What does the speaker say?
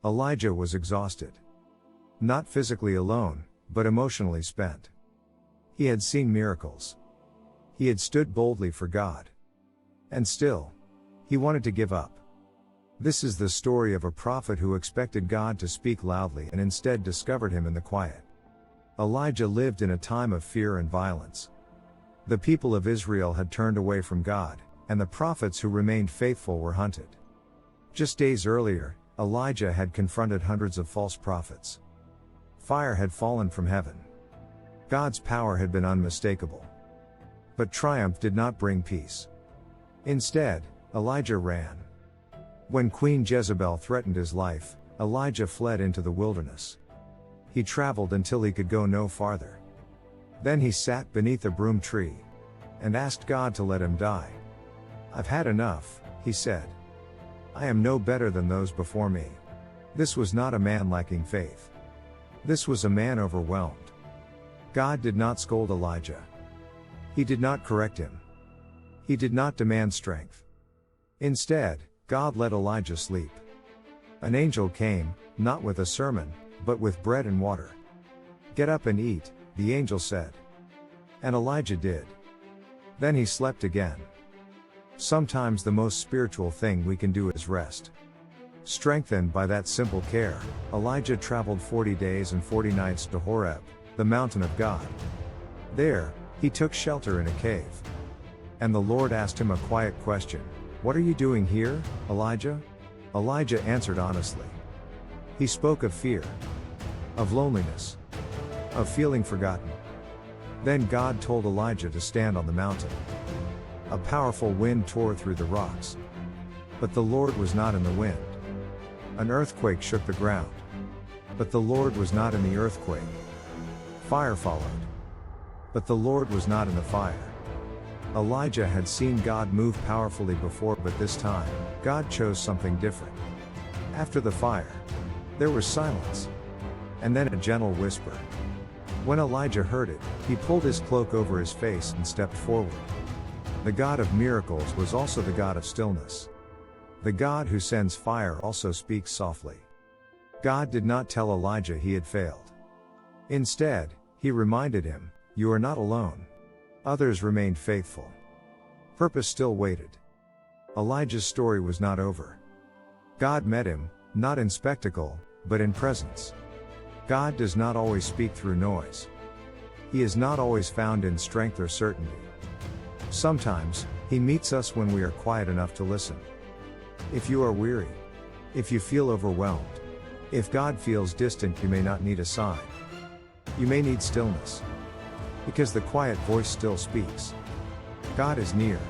Elijah was exhausted. Not physically alone, but emotionally spent. He had seen miracles. He had stood boldly for God. And still, he wanted to give up. This is the story of a prophet who expected God to speak loudly and instead discovered him in the quiet. Elijah lived in a time of fear and violence. The people of Israel had turned away from God, and the prophets who remained faithful were hunted. Just days earlier, Elijah had confronted hundreds of false prophets. Fire had fallen from heaven. God's power had been unmistakable. But triumph did not bring peace. Instead, Elijah ran. When Queen Jezebel threatened his life, Elijah fled into the wilderness. He traveled until he could go no farther. Then he sat beneath a broom tree and asked God to let him die. "I've had enough," he said. "I am no better than those before me." This was not a man lacking faith. This was a man overwhelmed. God did not scold Elijah. He did not correct him. He did not demand strength. Instead, God let Elijah sleep. An angel came, not with a sermon, but with bread and water. "Get up and eat," the angel said. And Elijah did. Then he slept again. Sometimes the most spiritual thing we can do is rest. Strengthened by that simple care, Elijah traveled 40 days and 40 nights to Horeb, the mountain of God. There, he took shelter in a cave. And the Lord asked him a quiet question. "What are you doing here, Elijah?" Elijah answered honestly. He spoke of fear, of loneliness, of feeling forgotten. Then God told Elijah to stand on the mountain. A powerful wind tore through the rocks. But the Lord was not in the wind. An earthquake shook the ground. But the Lord was not in the earthquake. Fire followed. But the Lord was not in the fire. Elijah had seen God move powerfully before, but this time, God chose something different. After the fire, there was silence. And then a gentle whisper. When Elijah heard it, he pulled his cloak over his face and stepped forward. The God of miracles was also the God of stillness. The God who sends fire also speaks softly. God did not tell Elijah he had failed. Instead, he reminded him, "You are not alone." Others remained faithful. Purpose still waited. Elijah's story was not over. God met him, not in spectacle, but in presence. God does not always speak through noise. He is not always found in strength or certainty. Sometimes, he meets us when we are quiet enough to listen. If you are weary, if you feel overwhelmed, if God feels distant, you may not need a sign. You may need stillness. Because the quiet voice still speaks. God is near.